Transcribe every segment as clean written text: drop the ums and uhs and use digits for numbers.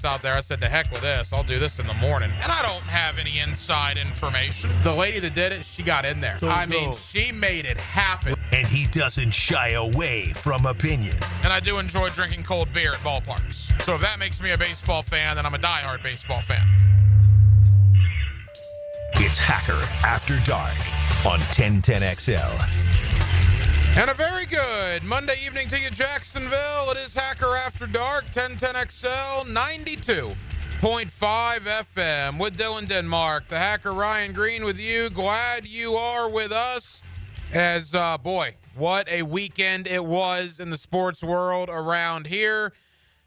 out there. I said, to heck with this. I'll do this in the morning. And I don't have any inside information. The lady that did it, she got in there. She made it happen. And he doesn't shy away from opinion. And I do enjoy drinking cold beer at ballparks. So if that makes me a baseball fan, then I'm a diehard baseball fan. It's Hacker After Dark on 1010XL. And a very good Monday evening to you, Jacksonville. It is Hacker After Dark, 1010XL, 92.5 FM with Dylan Denmark. The Hacker Ryan Green with you. Glad you are with us. As, boy, what a weekend it was in the sports world around here.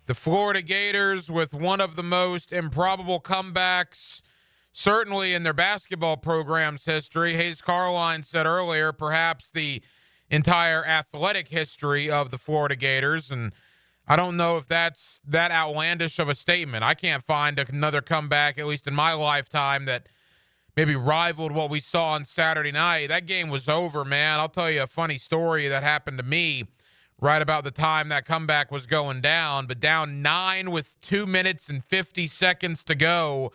The Florida Gators with one of the most improbable comebacks, certainly in their basketball program's history. Hayes Carline said earlier, perhaps the entire athletic history of the Florida Gators, and I don't know if that's that outlandish of a statement. I can't find another comeback, at least in my lifetime, that maybe rivaled what we saw on Saturday night. That game was over, man. I'll tell you a funny story that happened to me right about the time that comeback was going down, but down 9 with 2 minutes and 50 seconds to go.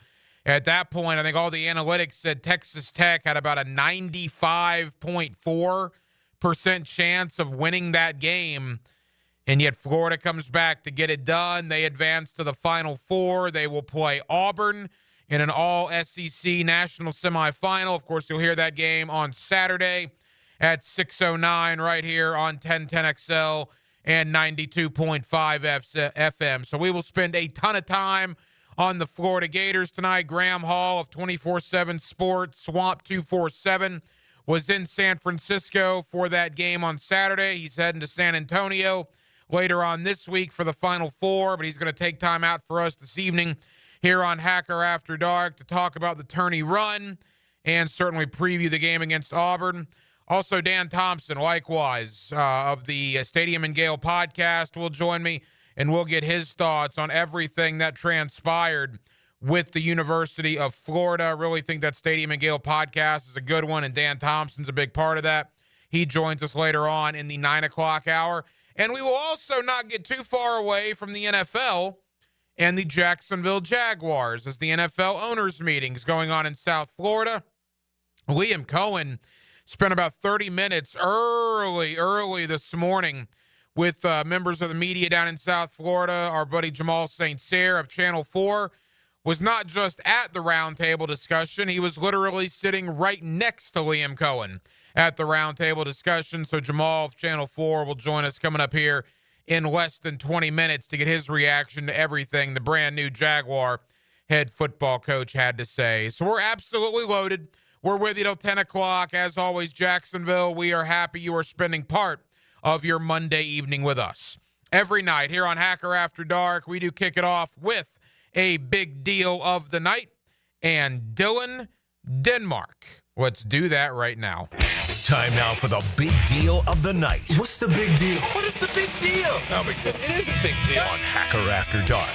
At that point, I think all the analytics said Texas Tech had about a 95.4% chance of winning that game, and yet Florida comes back to get it done. They advance to the Final Four. They will play Auburn in an all-SEC national semifinal. Of course, you'll hear that game on Saturday at 6:09 right here on 1010XL and 92.5 FM. So we will spend a ton of time on the Florida Gators tonight. Graham Hall of 24/7 Sports, Swamp 247, was in San Francisco for that game on Saturday. He's heading to San Antonio later on this week for the Final Four, but he's going to take time out for us this evening here on Hacker After Dark to talk about the tourney run and certainly preview the game against Auburn. Also, Dan Thompson, likewise, of the Stadium and Gale podcast, will join me, and we'll get his thoughts on everything that transpired with the University of Florida. I really think that Stadium and Gale podcast is a good one, and Dan Thompson's a big part of that. He joins us later on in the 9 o'clock hour. And we will also not get too far away from the NFL and the Jacksonville Jaguars as the NFL owners meetings going on in South Florida. Liam Cohen spent about 30 minutes early this morning with members of the media down in South Florida. Our buddy Jamal St. Cyr of Channel 4 was not just at the roundtable discussion. He was literally sitting right next to Liam Cohen at the roundtable discussion. So Jamal of Channel 4 will join us coming up here in less than 20 minutes to get his reaction to everything the brand new Jaguar head football coach had to say. So we're absolutely loaded. We're with you till 10 o'clock. As always, Jacksonville, we are happy you are spending part of your Monday evening with us. Every night here on Hacker After Dark, we do kick it off with a big deal of the night, and Dylan Denmark. Let's do that right now. Time now for the big deal of the night. What's the big deal? What is the big deal? No, because it is a big deal. On Hacker After Dark.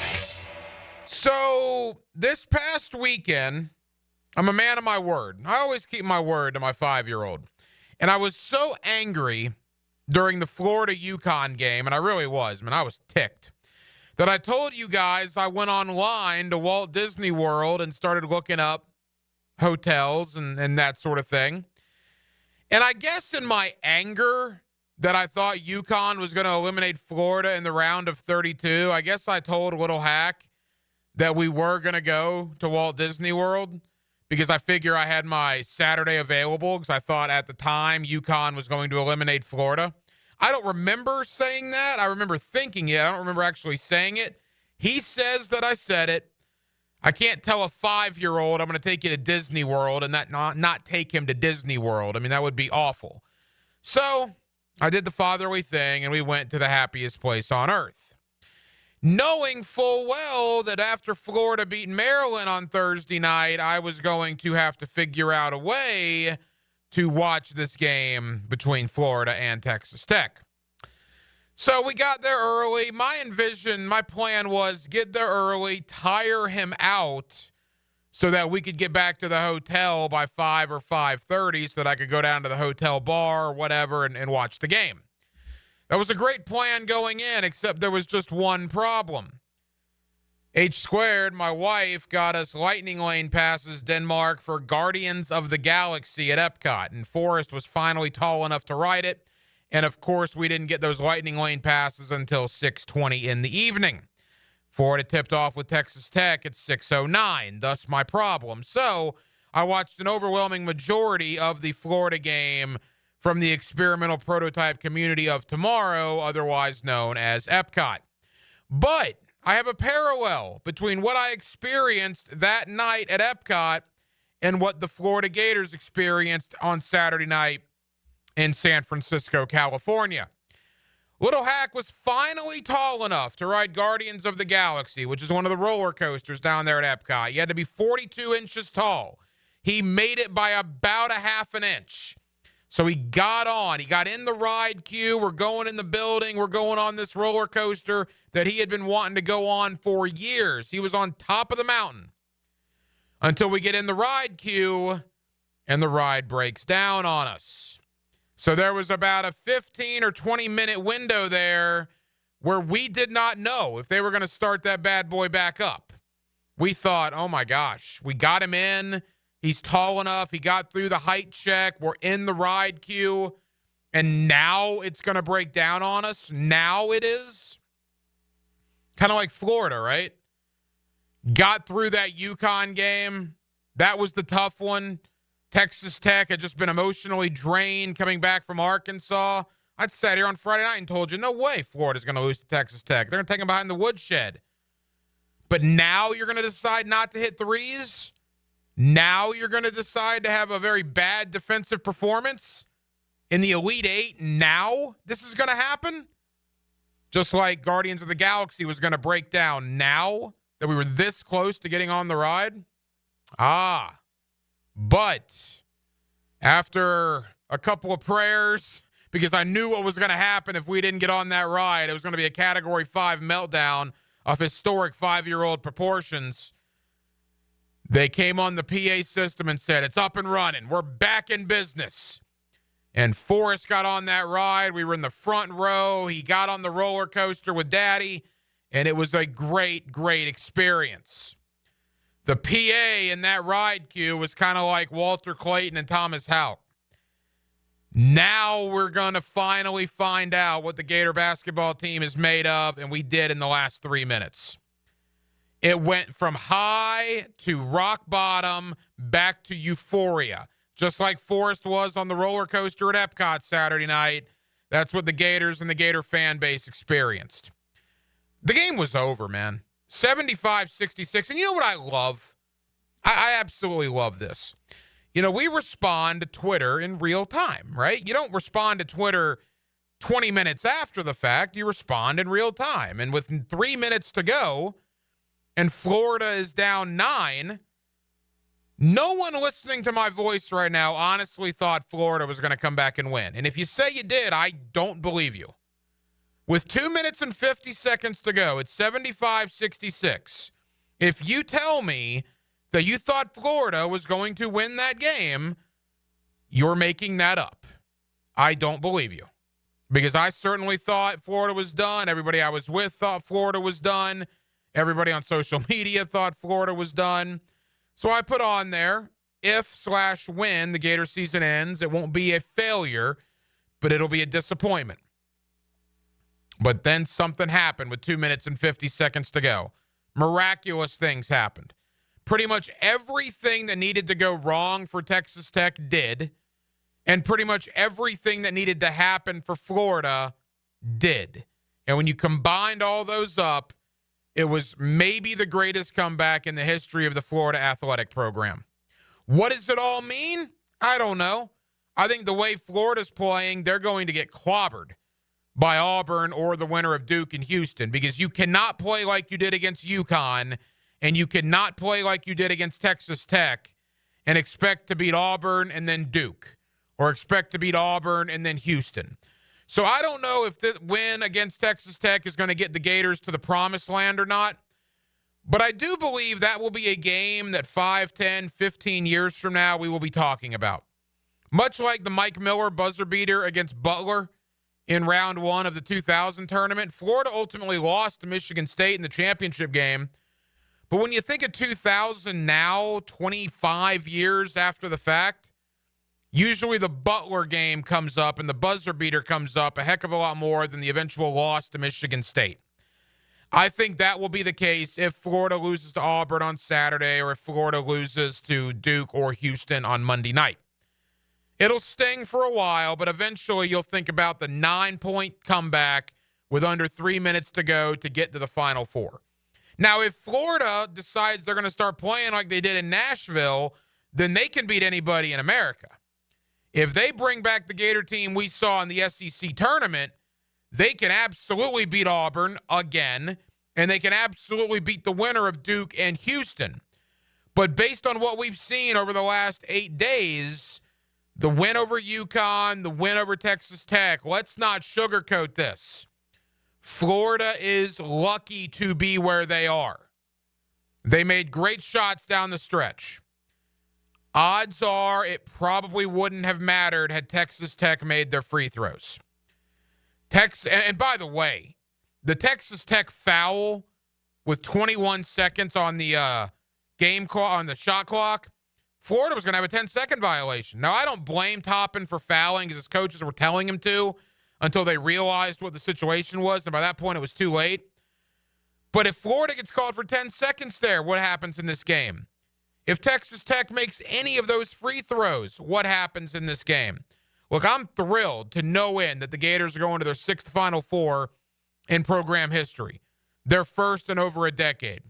So this past weekend, I'm a man of my word. I always keep my word to my 5-year-old. And I was so angry during the Florida-UConn game, and I really was. I was ticked, that I told you guys I went online to Walt Disney World and started looking up hotels and that sort of thing. And I guess in my anger that I thought UConn was going to eliminate Florida in the round of 32, I guess I told Little Hack that we were going to go to Walt Disney World because I figure I had my Saturday available because I thought at the time UConn was going to eliminate Florida. I don't remember saying that. I remember thinking it. I don't remember actually saying it. He says that I said it. I can't tell a 5-year-old I'm going to take you to Disney World and that not take him to Disney World. That would be awful. So I did the fatherly thing, and we went to the happiest place on earth, knowing full well that after Florida beat Maryland on Thursday night, I was going to have to figure out a way to watch this game between Florida and Texas Tech. So we got there early. My plan was get there early, tire him out so that we could get back to the hotel by 5 or 5:30 so that I could go down to the hotel bar or whatever and watch the game. That was a great plan going in, except there was just one problem. H squared, my wife, got us Lightning Lane passes, Denmark, for Guardians of the Galaxy at Epcot. And Forrest was finally tall enough to ride it. And, of course, we didn't get those Lightning Lane passes until 6:20 in the evening. Florida tipped off with Texas Tech at 6:09, thus my problem. So I watched an overwhelming majority of the Florida game from the experimental prototype community of tomorrow, otherwise known as Epcot. But I have a parallel between what I experienced that night at Epcot and what the Florida Gators experienced on Saturday night in San Francisco, California. Little Hack was finally tall enough to ride Guardians of the Galaxy, which is one of the roller coasters down there at Epcot. You had to be 42 inches tall. He made it by about a half an inch. So he got on. He got in the ride queue. We're going in the building. We're going on this roller coaster that he had been wanting to go on for years. He was on top of the mountain until we get in the ride queue and the ride breaks down on us. So there was about a 15 or 20-minute window there where we did not know if they were going to start that bad boy back up. We thought, oh, my gosh, we got him in. He's tall enough. He got through the height check. We're in the ride queue. And now it's going to break down on us. Now it is. Kind of like Florida, right? Got through that UConn game. That was the tough one. Texas Tech had just been emotionally drained coming back from Arkansas. I'd sat here on Friday night and told you, no way Florida's going to lose to Texas Tech. They're going to take them behind the woodshed. But now you're going to decide not to hit threes? Now you're going to decide to have a very bad defensive performance in the Elite Eight? Now this is going to happen? Just like Guardians of the Galaxy was going to break down now that we were this close to getting on the ride? But after a couple of prayers, because I knew what was going to happen if we didn't get on that ride, it was going to be a Category 5 meltdown of historic 5-year-old proportions. They came on the PA system and said, it's up and running. We're back in business. And Forrest got on that ride. We were in the front row. He got on the roller coaster with Daddy, and it was a great, great experience. The PA in that ride queue was kind of like Walter Clayton and Thomas Houck. Now we're going to finally find out what the Gator basketball team is made of, and we did in the last 3 minutes. It went from high to rock bottom back to euphoria. Just like Forrest was on the roller coaster at Epcot Saturday night, that's what the Gators and the Gator fan base experienced. The game was over, man. 75-66. And you know what I love? I absolutely love this. You know, we respond to Twitter in real time, right? You don't respond to Twitter 20 minutes after the fact. You respond in real time. And with 3 minutes to go, and Florida is down 9, no one listening to my voice right now honestly thought Florida was going to come back and win. And if you say you did, I don't believe you. With 2 minutes and 50 seconds to go, it's 75-66. If you tell me that you thought Florida was going to win that game, you're making that up. I don't believe you. Because I certainly thought Florida was done. Everybody I was with thought Florida was done. Everybody on social media thought Florida was done. So I put on there, if/when the Gator season ends, it won't be a failure, but it'll be a disappointment. But then something happened with 2 minutes and 50 seconds to go. Miraculous things happened. Pretty much everything that needed to go wrong for Texas Tech did, and pretty much everything that needed to happen for Florida did. And when you combined all those up, it was maybe the greatest comeback in the history of the Florida athletic program. What does it all mean? I don't know. I think the way Florida's playing, they're going to get clobbered by Auburn or the winner of Duke and Houston, because you cannot play like you did against UConn and you cannot play like you did against Texas Tech and expect to beat Auburn and then Duke, or expect to beat Auburn and then Houston. So I don't know if this win against Texas Tech is going to get the Gators to the promised land or not, but I do believe that will be a game that 5, 10, 15 years from now we will be talking about. Much like the Mike Miller buzzer beater against Butler in round 1 of the 2000 tournament, Florida ultimately lost to Michigan State in the championship game, But when you think of 2000 now, 25 years after the fact, usually the Butler game comes up and the buzzer beater comes up a heck of a lot more than the eventual loss to Michigan State. I think that will be the case if Florida loses to Auburn on Saturday or if Florida loses to Duke or Houston on Monday night. It'll sting for a while, but eventually you'll think about the 9-point comeback with under 3 minutes to go to get to the Final Four. Now, if Florida decides they're going to start playing like they did in Nashville, then they can beat anybody in America. If they bring back the Gator team we saw in the SEC tournament, they can absolutely beat Auburn again, and they can absolutely beat the winner of Duke and Houston. But based on what we've seen over the last 8 days, the win over UConn, the win over Texas Tech, let's not sugarcoat this. Florida is lucky to be where they are. They made great shots down the stretch. Odds are it probably wouldn't have mattered had Texas Tech made their free throws. And by the way, the Texas Tech foul with 21 seconds on the game clock, on the shot clock, Florida was going to have a 10-second violation. Now, I don't blame Toppin for fouling because his coaches were telling him to until they realized what the situation was, and by that point it was too late. But if Florida gets called for 10 seconds there, what happens in this game? If Texas Tech makes any of those free throws, what happens in this game? Look, I'm thrilled to no end that the Gators are going to their 6th Final Four in program history. Their first in over a decade.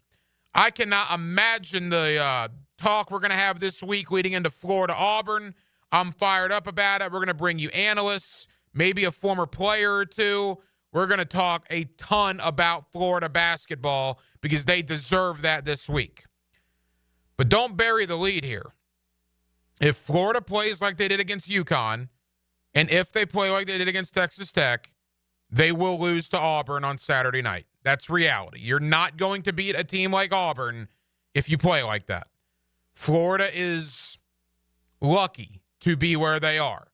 I cannot imagine the talk we're going to have this week leading into Florida-Auburn. I'm fired up about it. We're going to bring you analysts, maybe a former player or two. We're going to talk a ton about Florida basketball because they deserve that this week. But don't bury the lead here. If Florida plays like they did against UConn, and if they play like they did against Texas Tech, they will lose to Auburn on Saturday night. That's reality. You're not going to beat a team like Auburn if you play like that. Florida is lucky to be where they are.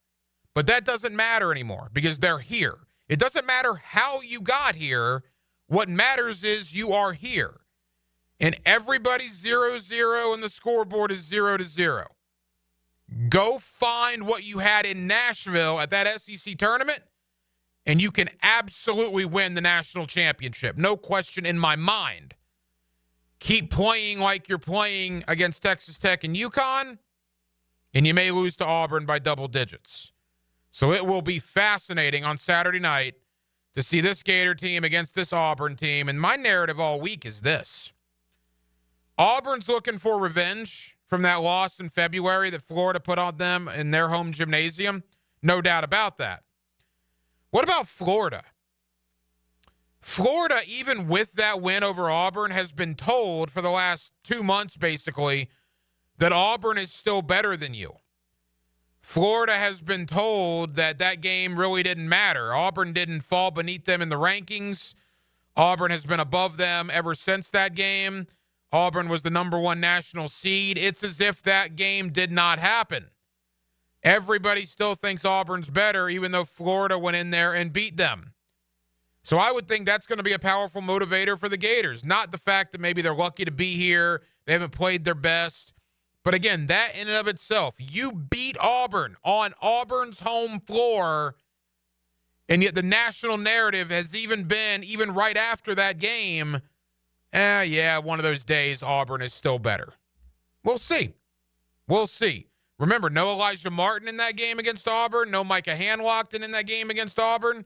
But that doesn't matter anymore because they're here. It doesn't matter how you got here. What matters is you are here. And everybody's 0-0 and the scoreboard is 0-0. Go find what you had in Nashville at that SEC tournament, and you can absolutely win the national championship. No question in my mind. Keep playing like you're playing against Texas Tech and UConn, and you may lose to Auburn by double digits. So it will be fascinating on Saturday night to see this Gator team against this Auburn team. And my narrative all week is this. Auburn's looking for revenge from that loss in February that Florida put on them in their home gymnasium. No doubt about that. What about Florida? Florida, even with that win over Auburn, has been told for the last 2 months, basically, that Auburn is still better than you. Florida has been told that that game really didn't matter. Auburn didn't fall beneath them in the rankings. Auburn has been above them ever since that game. Auburn was the number 1 national seed. It's as if that game did not happen. Everybody still thinks Auburn's better, even though Florida went in there and beat them. So I would think that's going to be a powerful motivator for the Gators. Not the fact that maybe they're lucky to be here, they haven't played their best. But again, that in and of itself, you beat Auburn on Auburn's home floor, and yet the national narrative has even been, even right after that game, yeah, one of those days Auburn is still better. We'll see. We'll see. Remember, no Elijah Martin in that game against Auburn, no Micah Hanlockton in that game against Auburn.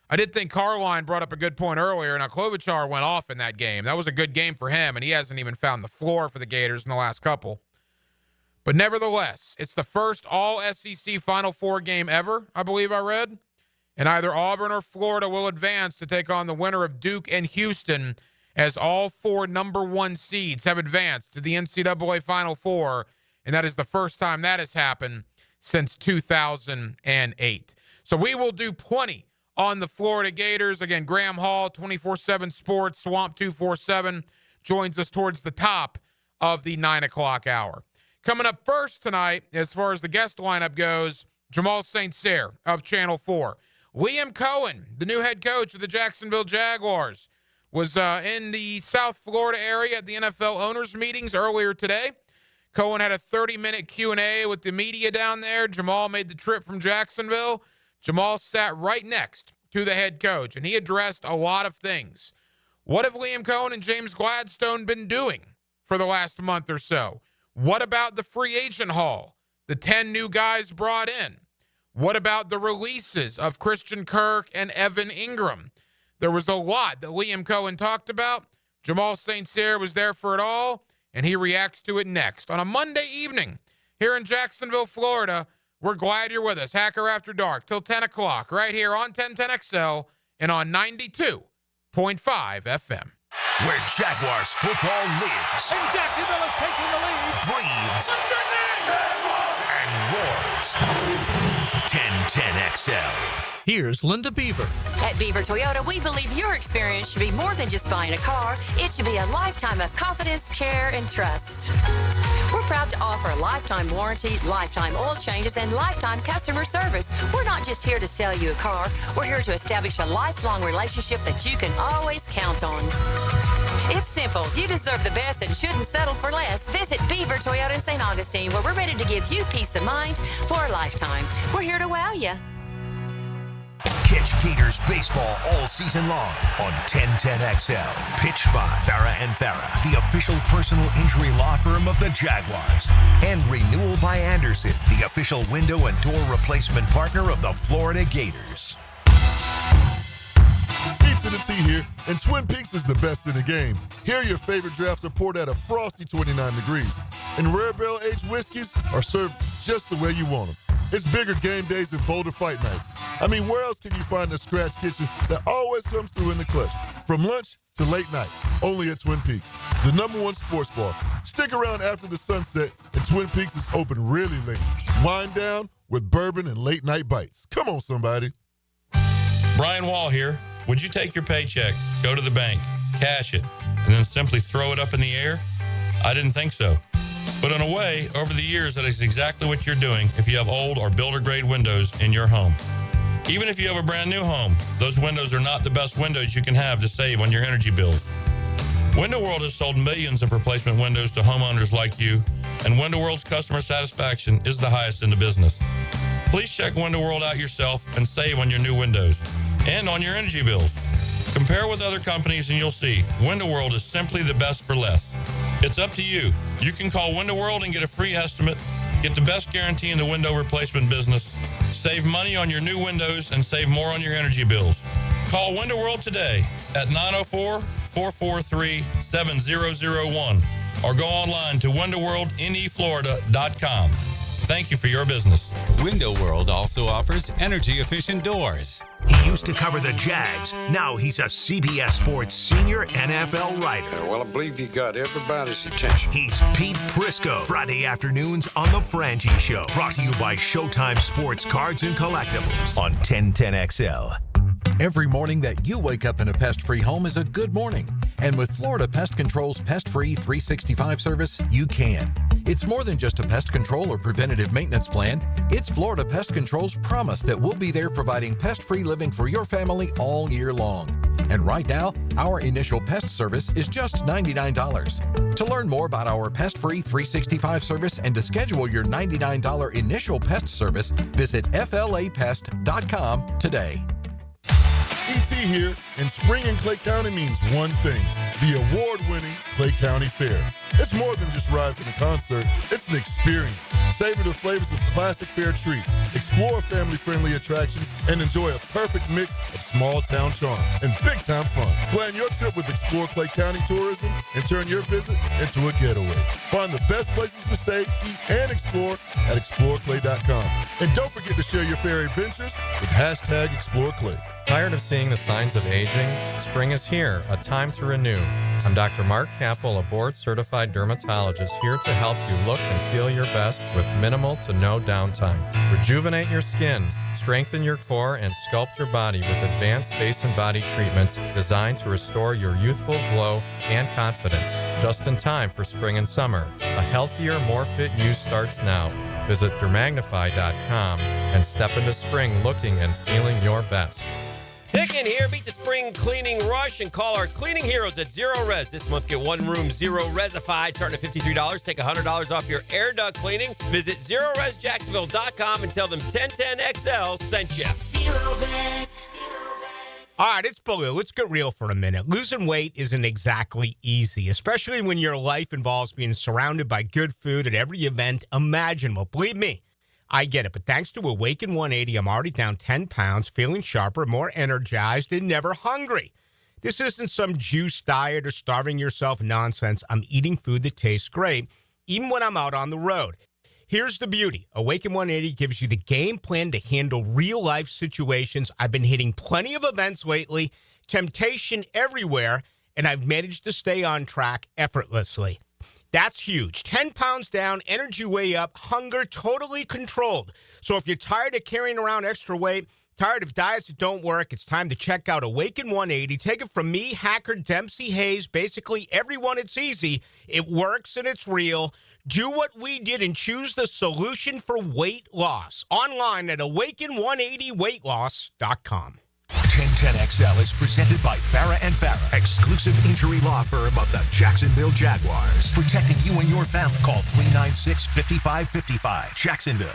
I did think Carline brought up a good point earlier. Now, Klobuchar went off in that game. That was a good game for him, and he hasn't even found the floor for the Gators in the last couple. But nevertheless, it's the first all-SEC Final Four game ever, I believe I read. And either Auburn or Florida will advance to take on the winner of Duke and Houston, as all 4 number 1 seeds have advanced to the NCAA Final Four. And that is the first time that has happened since 2008. So we will do plenty on the Florida Gators. Again, Graham Hall, 24/7 Sports, Swamp 247, joins us towards the top of the 9 o'clock hour. Coming up first tonight, as far as the guest lineup goes, Jamal St. Cyr of Channel 4. Liam Cohen, the new head coach of the Jacksonville Jaguars, was in the South Florida area at the NFL owners meetings earlier today. Cohen had a 30-minute Q&A with the media down there. Jamal made the trip from Jacksonville. Jamal sat right next to the head coach, and he addressed a lot of things. What have Liam Cohen and James Gladstone been doing for the last month or so? What about the free agent haul? The 10 new guys brought in. What about the releases of Christian Kirk and Evan Ingram? There was a lot that Liam Cohen talked about. Jamal St. Cyr was there for it all, and he reacts to it next. On a Monday evening here in Jacksonville, Florida, we're glad you're with us. Hacker After Dark till 10 o'clock right here on 1010XL and on 92.5 FM. Where Jaguars football lives. And Jacksonville is taking the lead. Breathes. And roars. 1010XL. Here's Linda Beaver. At Beaver Toyota, we believe your experience should be more than just buying a car. It should be a lifetime of confidence, care, and trust. We're proud to offer a lifetime warranty, lifetime oil changes, and lifetime customer service. We're not just here to sell you a car. We're here to establish a lifelong relationship that you can always count on. It's simple. You deserve the best and shouldn't settle for less. Visit Beaver Toyota in St. Augustine, where we're ready to give you peace of mind for a lifetime. We're here to wow you. Catch Gators baseball all season long on 1010XL. Pitched by Farah and Farah, the official personal injury law firm of the Jaguars. And Renewal by Anderson, the official window and door replacement partner of the Florida Gators. Pizza to tea here, and Twin Peaks is the best in the game. Here your favorite drafts are poured at a frosty 29 degrees. And rare barrel-aged whiskeys are served just the way you want them. It's bigger game days and bolder fight nights. I mean, where else can you find a scratch kitchen that always comes through in the clutch? From lunch to late night, only at Twin Peaks, the #1 sports bar. Stick around after the sunset, and Twin Peaks is open really late. Wind down with bourbon and late night bites. Come on, somebody. Brian Wall here. Would you take your paycheck, go to the bank, cash it, and then simply throw it up in the air? I didn't think so. But in a way, over the years, that is exactly what you're doing if you have old or builder-grade windows in your home. Even if you have a brand new home, those windows are not the best windows you can have to save on your energy bills. Window World has sold millions of replacement windows to homeowners like you, and Window World's customer satisfaction is the highest in the business. Please check Window World out yourself and save on your new windows and on your energy bills. Compare with other companies and you'll see Window World is simply the best for less. It's up to you. You can call Window World and get a free estimate, get the best guarantee in the window replacement business, save money on your new windows, and save more on your energy bills. Call Window World today at 904-443-7001 or go online to windowworldneflorida.com. Thank you for your business. Window World also offers energy-efficient doors. He used to cover the Jags. Now he's a CBS Sports senior NFL writer. Well, I believe you got everybody's attention. He's Pete Prisco. Friday afternoons on The Frangie Show. Brought to you by Showtime Sports Cards and Collectibles on 1010XL. Every morning that you wake up in a pest-free home is a good morning. And with Florida Pest Control's Pest-Free 365 service, you can. It's more than just a pest control or preventative maintenance plan. It's Florida Pest Control's promise that we'll be there providing pest-free living for your family all year long. And right now, our initial pest service is just $99. To learn more about our Pest-Free 365 service and to schedule your $99 initial pest service, visit flapest.com today. ET here, and spring in Clay County means one thing: the award-winning Clay County Fair. It's more than just rides and a concert, it's an experience. Savor the flavors of classic fair treats, explore family-friendly attractions, and enjoy a perfect mix of small-town charm and big-time fun. Plan your trip with Explore Clay County Tourism and turn your visit into a getaway. Find the best places to stay, eat, and explore at exploreclay.com. And don't forget to share your fair adventures with #ExploreClay. Tired of seeing the signs of aging? Spring is here, a time to renew. I'm Dr. Mark Capel, a board-certified dermatologist, here to help you look and feel your best with minimal to no downtime. Rejuvenate your skin, strengthen your core, and sculpt your body with advanced face and body treatments designed to restore your youthful glow and confidence. Just in time for spring and summer. A healthier, more fit you starts now. Visit Dermagnify.com and step into spring looking and feeling your best. Pick in here, beat the spring cleaning rush, and call our cleaning heroes at Zero Res. This month, get one room Zero Resified starting at $53. Take $100 off your air duct cleaning. Visit ZeroResJacksonville.com and tell them 1010XL sent you. Zero Res. All right, it's Baloo. Let's get real for a minute. Losing weight isn't exactly easy, especially when your life involves being surrounded by good food at every event imaginable. Believe me, I get it, but thanks to Awaken 180, I'm already down 10 pounds, feeling sharper, more energized, and never hungry. This isn't some juice diet or starving yourself nonsense. I'm eating food that tastes great, even when I'm out on the road. Here's the beauty. Awaken 180 gives you the game plan to handle real-life situations. I've been hitting plenty of events lately, temptation everywhere, and I've managed to stay on track effortlessly. That's huge. 10 pounds down, energy way up, hunger totally controlled. So if you're tired of carrying around extra weight, tired of diets that don't work, it's time to check out Awaken 180. Take it from me, Hacker, Dempsey, Hayes, basically everyone. It's easy. It works and it's real. Do what we did and choose the solution for weight loss. Online at awaken180weightloss.com. 1010XL is presented by Farah and Farah, exclusive injury law firm of the Jacksonville Jaguars. Protecting you and your family. Call 396-5555. Jacksonville.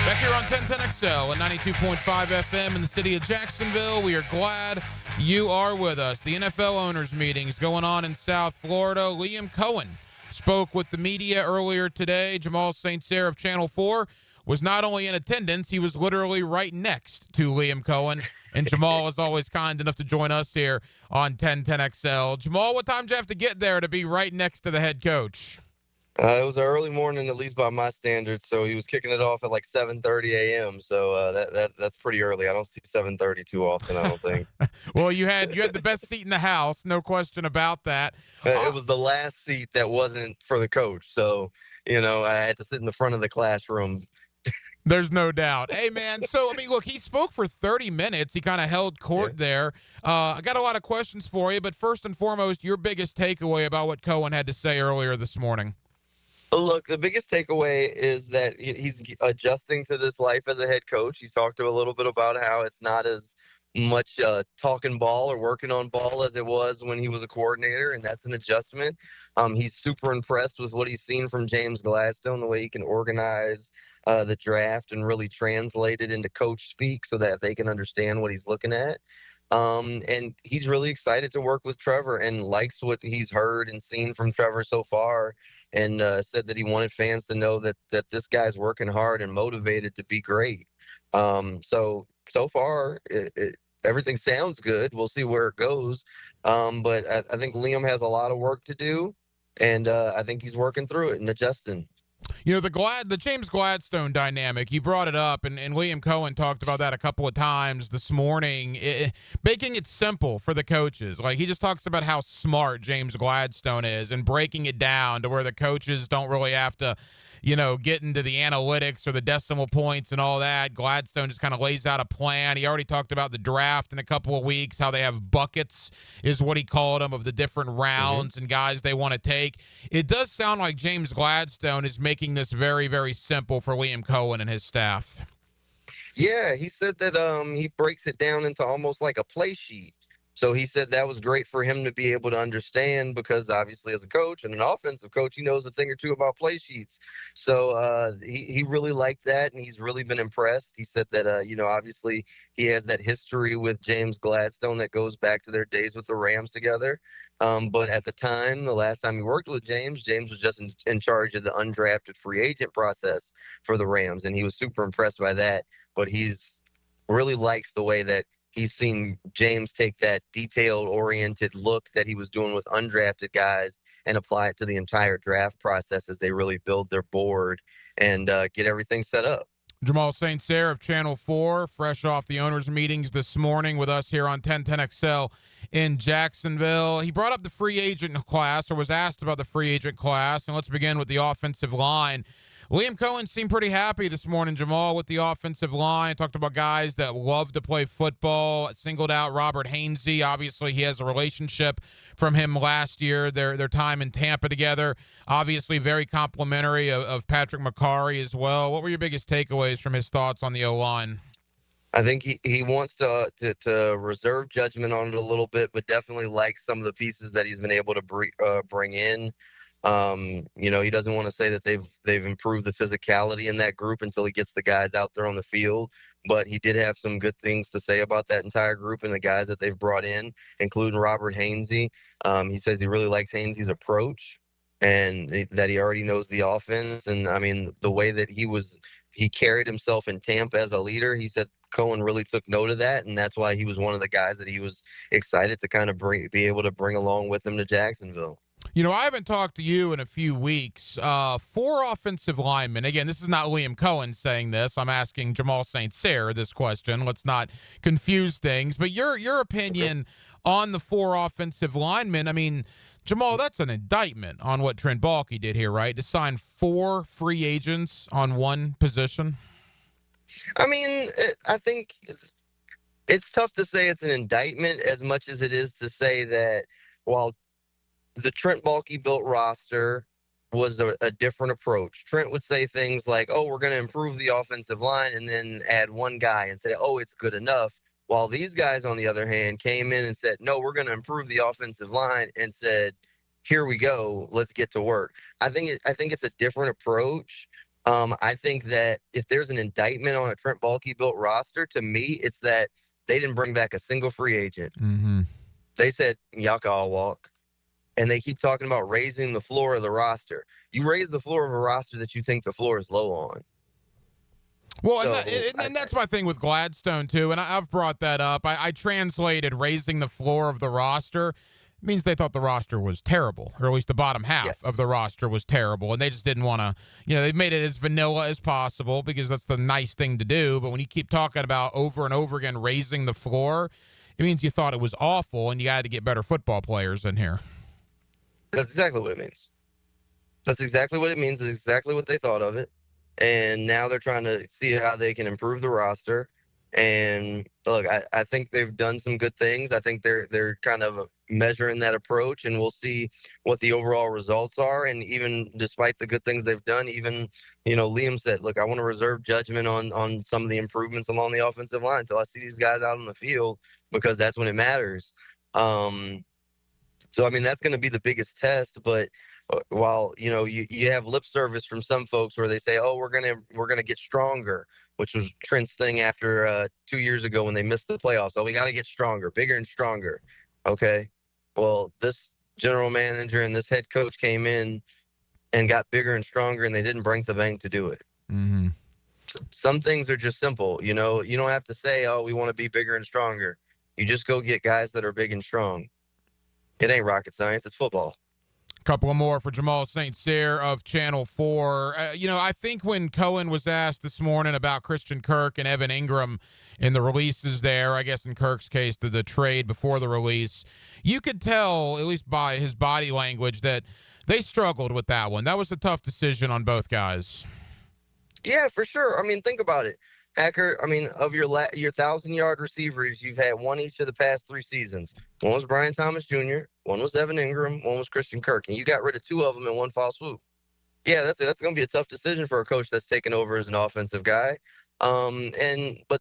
Back here on 1010XL and 92.5 FM in the city of Jacksonville. We are glad you are with us. The NFL owners meeting is going on in South Florida. Liam Cohen spoke with the media earlier today. Jamal St. Cyr of Channel 4 was not only in attendance, he was literally right next to Liam Cohen. And Jamal is always kind enough to join us here on 1010XL. Jamal, what time did you have to get there to be right next to the head coach? It was an early morning, at least by my standards. So he was kicking it off at like 7:30 a.m. So that's pretty early. I don't see 7:30 too often, I don't think. Well, you had the best seat in the house, no question about that. It was the last seat that wasn't for the coach. So, I had to sit in the front of the classroom. There's no doubt. Hey, man, so, look, he spoke for 30 minutes. He kind of held court there. I got a lot of questions for you, but first and foremost, your biggest takeaway about what Cohen had to say earlier this morning. Look, the biggest takeaway is that he's adjusting to this life as a head coach. He's talked a little bit about how it's not as much talking ball or working on ball as it was when he was a coordinator, and that's an adjustment. He's super impressed with what he's seen from James Gladstone, the way he can organize the draft and really translate it into coach speak so that they can understand what he's looking at. And he's really excited to work with Trevor and likes what he's heard and seen from Trevor so far, and said that he wanted fans to know that this guy's working hard and motivated to be great. So far, everything sounds good. We'll see where it goes. But I think Liam has a lot of work to do, and I think he's working through it and adjusting. The James Gladstone dynamic, you brought it up, and Liam Cohen talked about that a couple of times this morning, making it simple for the coaches. Like, he just talks about how smart James Gladstone is and breaking it down to where the coaches don't really have to, get into the analytics or the decimal points and all that. Gladstone just kind of lays out a plan. He already talked about the draft in a couple of weeks, how they have buckets is what he called them, of the different rounds and guys they want to take. It does sound like James Gladstone is making this very, very simple for Liam Cohen and his staff. Yeah, he said that he breaks it down into almost like a play sheet. So he said that was great for him to be able to understand, because obviously as a coach and an offensive coach, he knows a thing or two about play sheets. So he really liked that, and he's really been impressed. He said that, obviously he has that history with James Gladstone that goes back to their days with the Rams together. But at the time, the last time he worked with James was just in charge of the undrafted free agent process for the Rams, and he was super impressed by that. But he's really likes the way that he's seen James take that detailed-oriented look that he was doing with undrafted guys and apply it to the entire draft process as they really build their board and get everything set up. Jamal St. Cyr of Channel 4, fresh off the owners' meetings this morning with us here on 1010XL in Jacksonville. He brought up the free agent class, or was asked about the free agent class, and let's begin with the offensive line. Liam Cohen seemed pretty happy this morning, Jamal, with the offensive line. Talked about guys that love to play football. Singled out Robert Hainsey. Obviously, he has a relationship from him last year, their time in Tampa together. Obviously, very complimentary of Patrick McCarry as well. What were your biggest takeaways from his thoughts on the O-line? I think he wants to reserve judgment on it a little bit, but definitely likes some of the pieces that he's been able to bring in. He doesn't want to say that they've improved the physicality in that group until he gets the guys out there on the field. But he did have some good things to say about that entire group and the guys that they've brought in, including Robert Hainsey. He says he really likes Hainsey's approach and that he already knows the offense. And I mean, the way that he carried himself in Tampa as a leader, he said Cohen really took note of that, and that's why he was one of the guys that he was excited to kind of be able to bring along with him to Jacksonville. I haven't talked to you in a few weeks. 4 offensive linemen. Again, this is not Liam Cohen saying this. I'm asking Jamal St. Cyr this question. Let's not confuse things. But your opinion on the 4 offensive linemen, I mean, Jamal, that's an indictment on what Trent Baalke did here, right? To sign 4 free agents on one position. I mean, I think it's tough to say it's an indictment as much as it is to say that while the Trent Baalke built roster was a different approach. Trent would say things like, oh, we're going to improve the offensive line and then add one guy and say, oh, it's good enough. While these guys, on the other hand, came in and said, no, we're going to improve the offensive line and said, here we go, let's get to work. I think it's a different approach. I think that if there's an indictment on a Trent Baalke built roster, to me, it's that they didn't bring back a single free agent. Mm-hmm. They said, y'all can all walk. And they keep talking about raising the floor of the roster. You raise the floor of a roster that you think the floor is low on. Well, and that's my thing with Gladstone, too. And I've brought that up. I translated raising the floor of the roster. It means they thought the roster was terrible, or at least the bottom half of the roster was terrible. And they just didn't want to, they made it as vanilla as possible because that's the nice thing to do. But when you keep talking about over and over again raising the floor, it means you thought it was awful and you had to get better football players in here. That's exactly what it means. That's exactly what it means. That's exactly what they thought of it. And now they're trying to see how they can improve the roster. And look, I think they've done some good things. I think they're kind of measuring that approach, and we'll see what the overall results are. And even despite the good things they've done, even, Liam said, look, I want to reserve judgment on some of the improvements along the offensive line until I see these guys out on the field, because that's when it matters. So, I mean, that's going to be the biggest test. But while, you have lip service from some folks where they say, oh, we're going to get stronger, which was Trent's thing after 2 years ago when they missed the playoffs. Oh, we got to get stronger, bigger and stronger. Okay. Well, this general manager and this head coach came in and got bigger and stronger, and they didn't break the bank to do it. Mm-hmm. Some things are just simple. You don't have to say, oh, we want to be bigger and stronger. You just go get guys that are big and strong. It ain't rocket science. It's football. Couple more for Jamal St. Cyr of Channel 4. I think when Cohen was asked this morning about Christian Kirk and Evan Ingram in the releases there, I guess in Kirk's case, the trade before the release, you could tell, at least by his body language, that they struggled with that one. That was a tough decision on both guys. Yeah, for sure. I mean, think about it. Hacker, of your 1,000-yard receivers, you've had one each of the past 3 seasons. One was Brian Thomas Jr., one was Evan Ingram, one was Christian Kirk, and you got rid of 2 of them in one foul swoop. Yeah, that's going to be a tough decision for a coach that's taken over as an offensive guy. But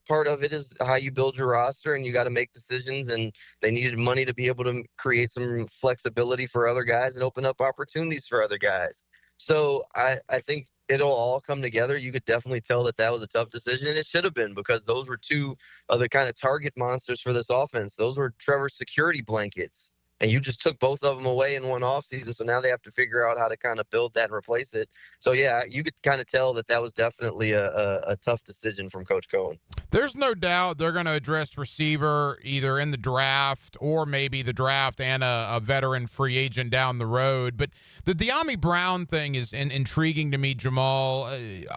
part of it is how you build your roster, and you got to make decisions, and they needed money to be able to create some flexibility for other guys and open up opportunities for other guys. So I think it'll all come together. You could definitely tell that was a tough decision, and it should have been, because those were 2 of the kind of target monsters for this offense. Those were Trevor's security blankets, and you just took both of them away in one offseason, so now they have to figure out how to kind of build that and replace it. So, yeah, you could kind of tell that was definitely a tough decision from Coach Cohen. There's no doubt they're going to address receiver either in the draft or maybe the draft and a veteran free agent down the road. But the De'Ami Brown thing is intriguing to me, Jamal.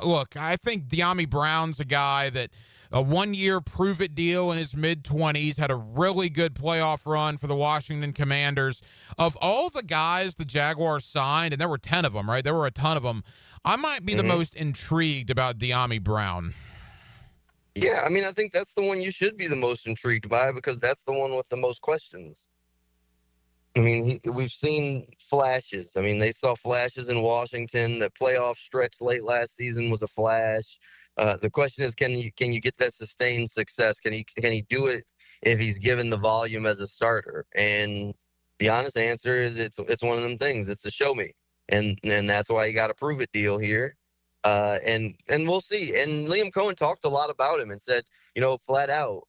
Look, I think De'Ami Brown's a guy that a 1-year prove-it deal in his mid-20s, had a really good playoff run for the Washington Commanders. Of all the guys the Jaguars signed, and there were 10 of them, right? There were a ton of them. I might be the most intrigued about De'Ami Brown. Yeah, I think that's the one you should be the most intrigued by, because that's the one with the most questions. We've seen flashes. They saw flashes in Washington. The playoff stretch late last season was a flash. The question is, can you get that sustained success? Can he do it if he's given the volume as a starter? And the honest answer is it's one of them things. It's a show me, and that's why you got to prove it deal here. And we'll see. And Liam Cohen talked a lot about him and said, flat out,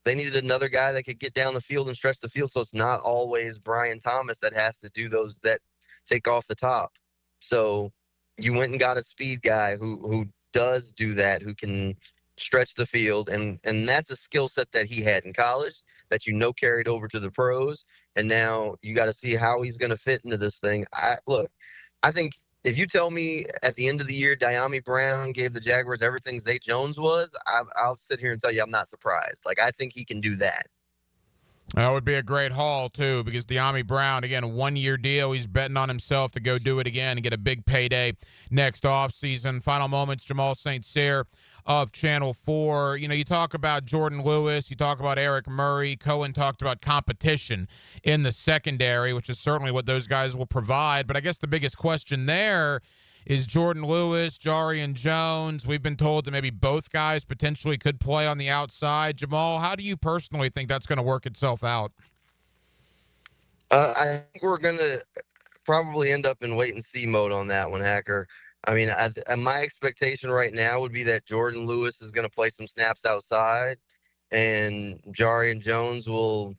they needed another guy that could get down the field and stretch the field. So it's not always Brian Thomas that has to do those that take off the top. So you went and got a speed guy who does do that, who can stretch the field. And that's a skill set that he had in college that carried over to the pros. And now you got to see how he's going to fit into this thing. I think if you tell me at the end of the year, Diami Brown gave the Jaguars everything Zay Jones was, I'll sit here and tell you I'm not surprised. I think he can do that. That would be a great haul, too, because Diami Brown, again, a one-year deal. He's betting on himself to go do it again and get a big payday next offseason. Final moments, Jamal St. Cyr of Channel 4. You talk about Jordan Lewis. You talk about Eric Murray. Cohen talked about competition in the secondary, which is certainly what those guys will provide. But I guess the biggest question there is Jordan Lewis, Jarian Jones. We've been told that maybe both guys potentially could play on the outside. Jamal, how do you personally think that's going to work itself out? I think we're going to probably end up in wait-and-see mode on that one, Hacker. I mean, my expectation right now would be that Jordan Lewis is going to play some snaps outside, and Jarian Jones will,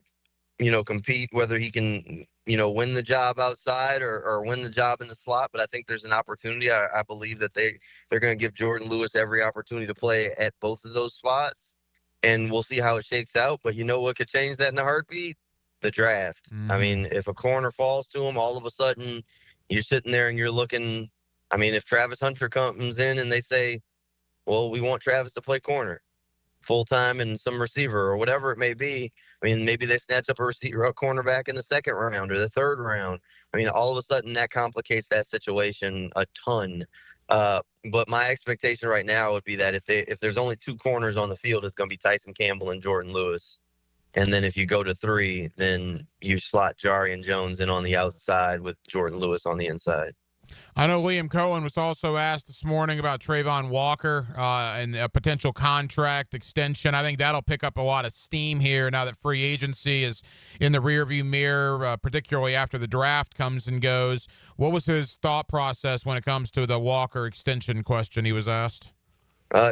compete whether he can, win the job outside or win the job in the slot. But I think there's an opportunity. I believe that they're going to give Jordan Lewis every opportunity to play at both of those spots, and we'll see how it shakes out. But what could change that in a heartbeat? The draft. I mean, if a corner falls to him, all of a sudden you're sitting there and you're looking. I mean, if Travis Hunter comes in and they say, well, we want Travis to play corner full-time and some receiver or whatever it may be, I mean, maybe they snatch up a cornerback in the second round or the third round. I mean, all of a sudden that complicates that situation a ton. But my expectation right now would be that if there's only two corners on the field, it's going to be Tyson Campbell and Jordan Lewis. And then if you go to three, then you slot Jarian Jones in on the outside with Jordan Lewis on the inside. I know Liam Cohen was also asked this morning about Trayvon Walker and a potential contract extension. I think that'll pick up a lot of steam here now that free agency is in the rearview mirror, particularly after the draft comes and goes. What was his thought process when it comes to the Walker extension question he was asked?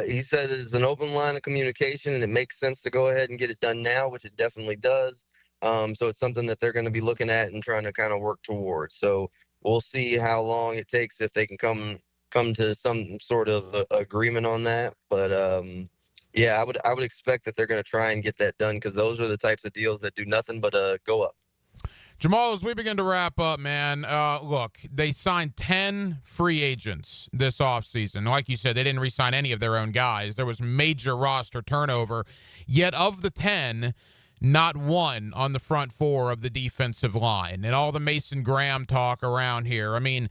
He said it's an open line of communication, and it makes sense to go ahead and get it done now, which it definitely does. So it's something that they're going to be looking at and trying to kind of work towards. So we'll see how long it takes if they can come to some sort of agreement on that. But yeah, I would expect that they're going to try and get that done, because those are the types of deals that do nothing but go up. Jamal, as we begin to wrap up, man, look, they signed 10 free agents this offseason. Like you said, they didn't re-sign any of their own guys. There was major roster turnover. Yet of the 10, not one on the front four of the defensive line. And all the Mason Graham talk around here. I mean,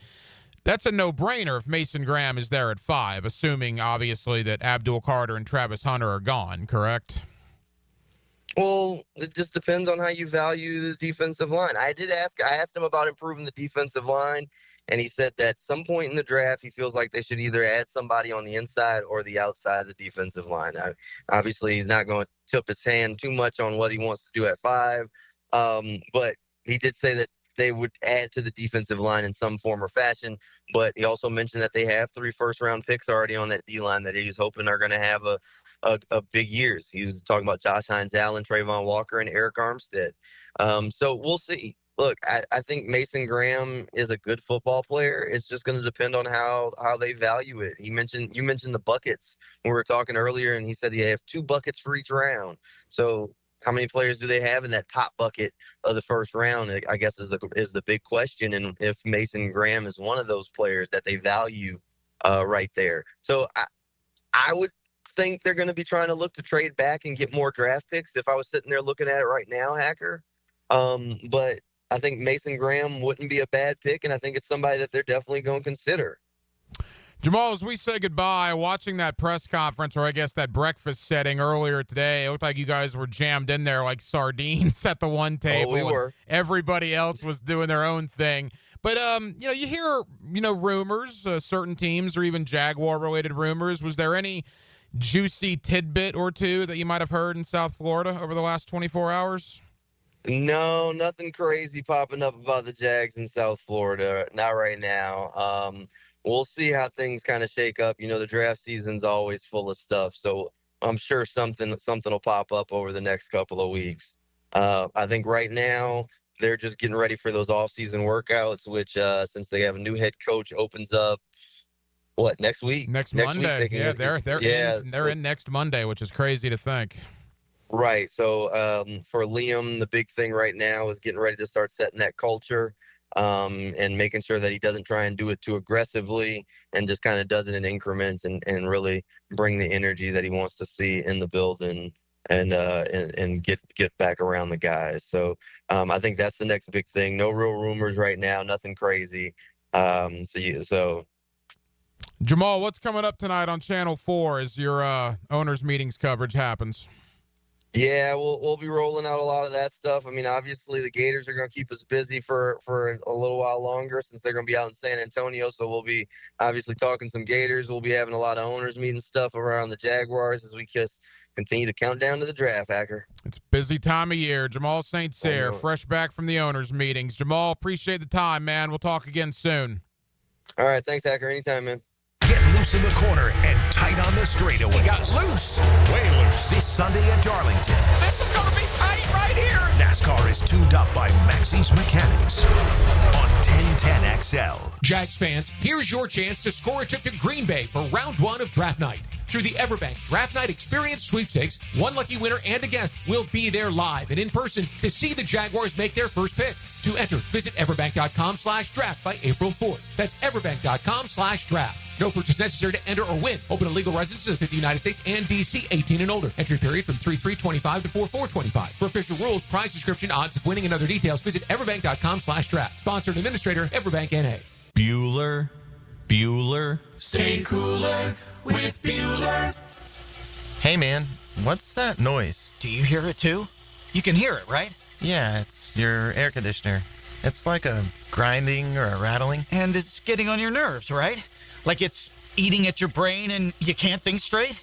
that's a no-brainer if Mason Graham is there at 5, assuming, obviously, that Abdul Carter and Travis Hunter are gone, correct? Well, it just depends on how you value the defensive line. I asked him about improving the defensive line, and he said that at some point in the draft, he feels like they should either add somebody on the inside or the outside of the defensive line. Obviously, he's not going to tip his hand too much on what he wants to do at 5, but he did say that they would add to the defensive line in some form or fashion. But he also mentioned that they have 3 first-round picks already on that D-line that he's hoping are going to have a big years. He was talking about Josh Hines-Allen, Trayvon Walker, and Eric Armstead. So we'll see. Look, I think Mason Graham is a good football player. It's just going to depend on how they value it. You mentioned the buckets when we were talking earlier, and he said they have 2 buckets for each round. So how many players do they have in that top bucket of the first round, I guess, is the big question. And if Mason Graham is one of those players that they value right there. So I would think they're going to be trying to look to trade back and get more draft picks if I was sitting there looking at it right now, Hacker. But I think Mason Graham wouldn't be a bad pick, and I think it's somebody that they're definitely going to consider. Jamal, as we say goodbye, watching that press conference, or I guess that breakfast setting earlier today, it looked like you guys were jammed in there like sardines at the one table. Oh, we were. Everybody else was doing their own thing. But, you hear, rumors, certain teams or even Jaguar-related rumors. Was there any juicy tidbit or two that you might have heard in South Florida over the last 24 hours? No, nothing crazy popping up about the Jags in South Florida. Not right now. We'll see how things kind of shake up. The draft season's always full of stuff, so I'm sure something will pop up over the next couple of weeks. I think right now they're just getting ready for those off-season workouts, which since they have a new head coach, opens up next week? Next Monday. They're in next Monday, which is crazy to think. Right. So for Liam, the big thing right now is getting ready to start setting that culture and making sure that he doesn't try and do it too aggressively and just kind of does it in increments and really bring the energy that he wants to see in the building and get back around the guys. So I think that's the next big thing. No real rumors right now, nothing crazy. So Jamal, what's coming up tonight on Channel 4 as your owners' meetings coverage happens? Yeah, we'll be rolling out a lot of that stuff. I mean, obviously the Gators are going to keep us busy for a little while longer since they're going to be out in San Antonio. So we'll be obviously talking some Gators. We'll be having a lot of owners meeting stuff around the Jaguars as we just continue to count down to the draft, Hacker. It's a busy time of year. Jamal St. Cyr, fresh back from the owners' meetings. Jamal, appreciate the time, man. We'll talk again soon. All right, thanks, Hacker. Anytime, man. Get loose in the corner and tight on the straightaway. He got loose. Way loose. This Sunday at Darlington. This is going to be tight right here. NASCAR is tuned up by Maxie's Mechanics on 1010XL. Jags fans, here's your chance to score a trip to Green Bay for round 1 of draft night. Through the Everbank Draft Night Experience Sweepstakes, one lucky winner and a guest will be there live and in person to see the Jaguars make their first pick. To enter, visit everbank.com/draft by April 4th. That's everbank.com/draft. No purchase necessary to enter or win. Open to legal residents of the United States and D.C. 18 and older. Entry period from 3/3/25 to 4/4/25. For official rules, prize description, odds of winning, and other details, visit everbank.com/draft. Sponsored administrator, Everbank N.A. Bueller. Stay cooler with Bueller. Hey man, what's that noise? Do you hear it too? You can hear it, right? Yeah, it's your air conditioner. It's like a grinding or a rattling. And it's getting on your nerves, right? Like it's eating at your brain and you can't think straight?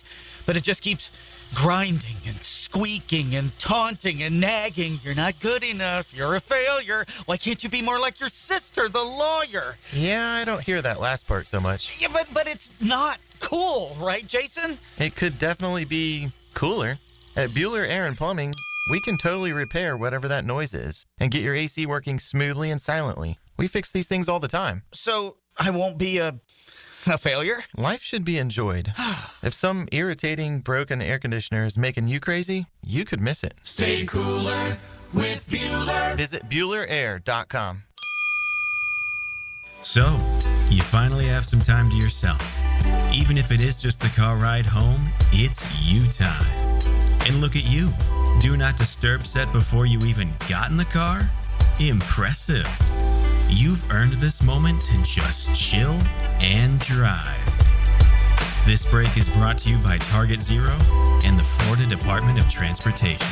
But it just keeps grinding and squeaking and taunting and nagging. You're not good enough. You're a failure. Why can't you be more like your sister, the lawyer? Yeah, I don't hear that last part so much. Yeah, but it's not cool, right, Jason? It could definitely be cooler. At Bueller Air and Plumbing, we can totally repair whatever that noise is and get your AC working smoothly and silently. We fix these things all the time. So I won't be a failure? Life should be enjoyed. If some irritating, broken air conditioner is making you crazy, you could miss it. Stay cooler with Bueller. Visit BuellerAir.com. So, you finally have some time to yourself. Even if it is just the car ride home, it's you time. And look at you. Do not disturb set before you even got in the car? Impressive. You've earned this moment to just chill and drive. This break is brought to you by Target Zero and the Florida Department of Transportation.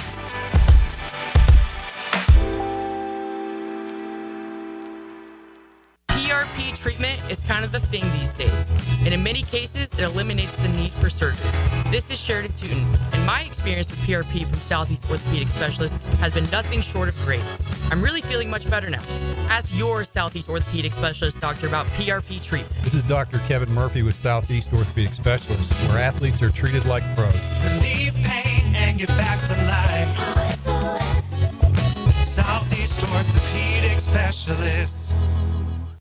PRP treatment is kind of the thing these days, and in many cases, it eliminates the need for surgery. This is Sheridan Tootin, and my experience with PRP from Southeast Orthopedic Specialist has been nothing short of great. I'm really feeling much better now. Ask your Southeast Orthopedic Specialist doctor about PRP treatment. This is Dr. Kevin Murphy with Southeast Orthopedic Specialists, where athletes are treated like pros. Relieve pain and get back to life. Southeast Orthopedic Specialists.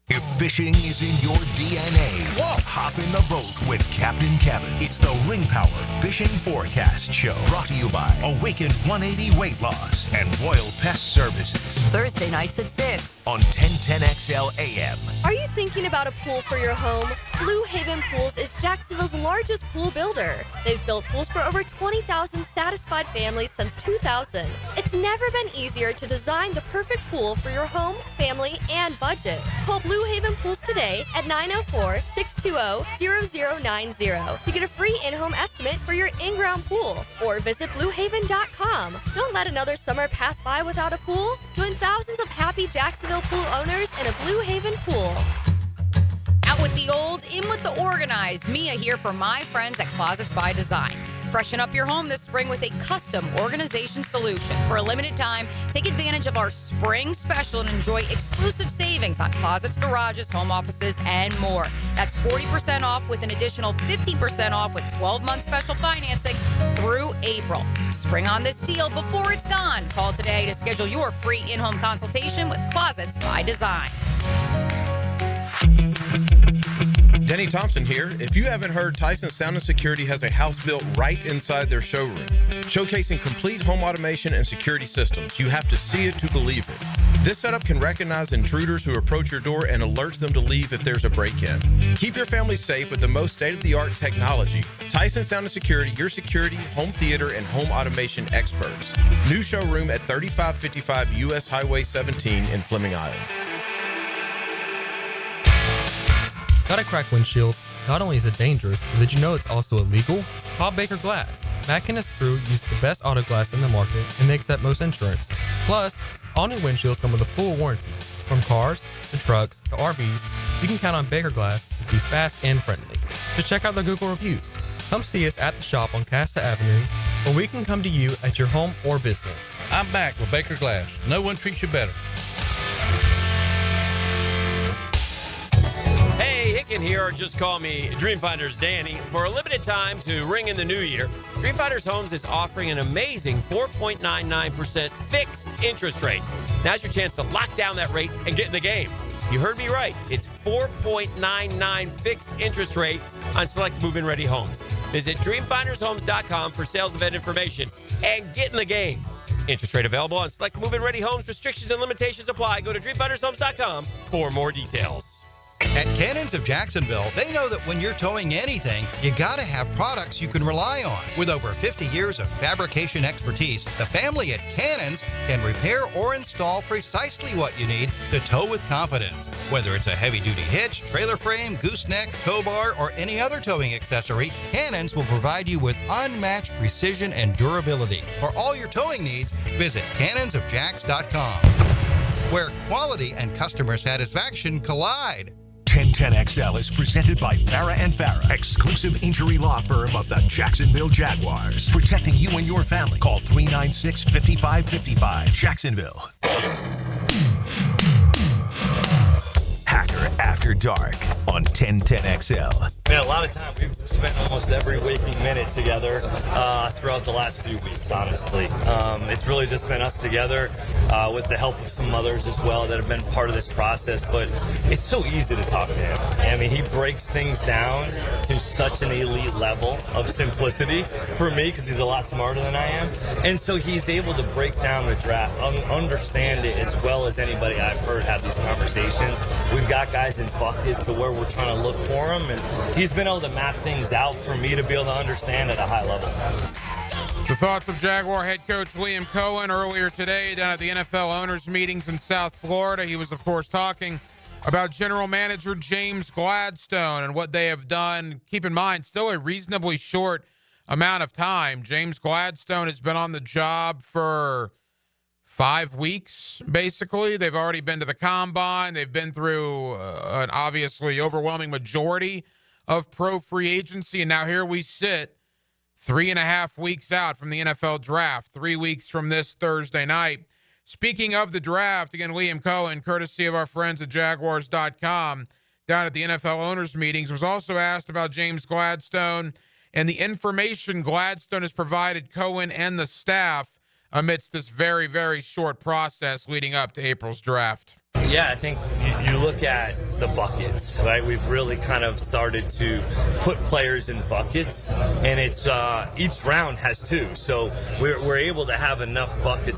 If fishing is in your DNA, hop in the boat with Captain Kevin. It's the Ring Power Fishing Forecast Show, brought to you by Awaken 180 Weight Loss and Royal Pest Services. Thursday nights at 6 on 1010XL AM. Are you thinking about a pool for your home? Blue Haven Pools is Jacksonville's largest pool builder. They've built pools for over 20,000 satisfied families since 2000. It's never been easier to design the perfect pool for your home, family, and budget. Call Blue Haven Pools today at 904-620-0090 to get a free in-home estimate for your in-ground pool, or visit bluehaven.com. Don't let another summer pass by without a pool. Join thousands of happy Jacksonville pool owners in a Blue Haven pool. Out with the old, in with the organized. Mia here for my friends at Closets by Design. Freshen up your home this spring with a custom organization solution. For a limited time, take advantage of our spring special and enjoy exclusive savings on closets, garages, home offices, and more. That's 40% off with an additional 15% off with 12-month special financing through April. Spring on this deal before it's gone. Call today to schedule your free in-home consultation with Closets by Design. Denny Thompson here. If you haven't heard, Tyson Sound and Security has a house built right inside their showroom, showcasing complete home automation and security systems. You have to see it to believe it. This setup can recognize intruders who approach your door and alerts them to leave if there's a break-in. Keep your family safe with the most state-of-the-art technology. Tyson Sound and Security, your security, home theater, and home automation experts. New showroom at 3555 U.S. Highway 17 in Fleming Island. Got a cracked windshield? Not only is it dangerous, but did you know it's also illegal? Call Baker Glass. Mack and his crew use the best auto glass in the market, and they accept most insurance. Plus, all new windshields come with a full warranty. From cars, to trucks, to RVs, you can count on Baker Glass to be fast and friendly. Just check out their Google reviews. Come see us at the shop on Casta Avenue, or we can come to you at your home or business. I'm back with Baker Glass. No one treats you better. Hey, Hicken here, or just call me Dreamfinders Danny. For a limited time to ring in the new year, Dreamfinders Homes is offering an amazing 4.99% fixed interest rate. Now's your chance to lock down that rate and get in the game. You heard me right. It's 4.99 fixed interest rate on select move-in ready homes. Visit dreamfindershomes.com for sales event information and get in the game. Interest rate available on select move-in ready homes. Restrictions and limitations apply. Go to dreamfindershomes.com for more details. At Cannons of Jacksonville, they know that when you're towing anything, you gotta have products you can rely on. With over 50 years of fabrication expertise, the family at Cannons can repair or install precisely what you need to tow with confidence. Whether it's a heavy-duty hitch, trailer frame, gooseneck, tow bar, or any other towing accessory, Cannons will provide you with unmatched precision and durability. For all your towing needs, visit cannonsofjacks.com, where quality and customer satisfaction collide. 1010XL is presented by Farah and Farah, exclusive injury law firm of the Jacksonville Jaguars. Protecting you and your family. Call 396-5555. Jacksonville. Hacker After Dark on 1010XL. Man, a lot of time. We've spent almost every waking minute together throughout the last few weeks, honestly. It's really just been us together with the help of some others as well that have been part of this process. But it's so easy to talk to him. I mean, he breaks things down to such an elite level of simplicity for me because he's a lot smarter than I am. And so he's able to break down the draft, understand it as well as anybody I've heard have these conversations. We've got guys in buckets to where we're trying to look for them, and he's been able to map things out for me to be able to understand at a high level. The thoughts of Jaguar head coach Liam Cohen earlier today down at the NFL owners meetings in South Florida. He was, of course, talking about general manager James Gladstone and what they have done. Keep in mind, still a reasonably short amount of time. James Gladstone has been on the job for 5 weeks, basically. They've already been to the combine. They've been through an obviously overwhelming majority of pro free agency. And now here we sit 3.5 weeks out from the NFL draft, 3 weeks from this Thursday night. Speaking of the draft, again, Liam Cohen, courtesy of our friends at Jaguars.com, down at the NFL owners meetings, was also asked about James Gladstone and the information Gladstone has provided Cohen and the staff amidst this very, very short process leading up to April's draft. Yeah, I think you look at the buckets, right? We've really kind of started to put players in buckets, and it's each round has two. So we're able to have enough buckets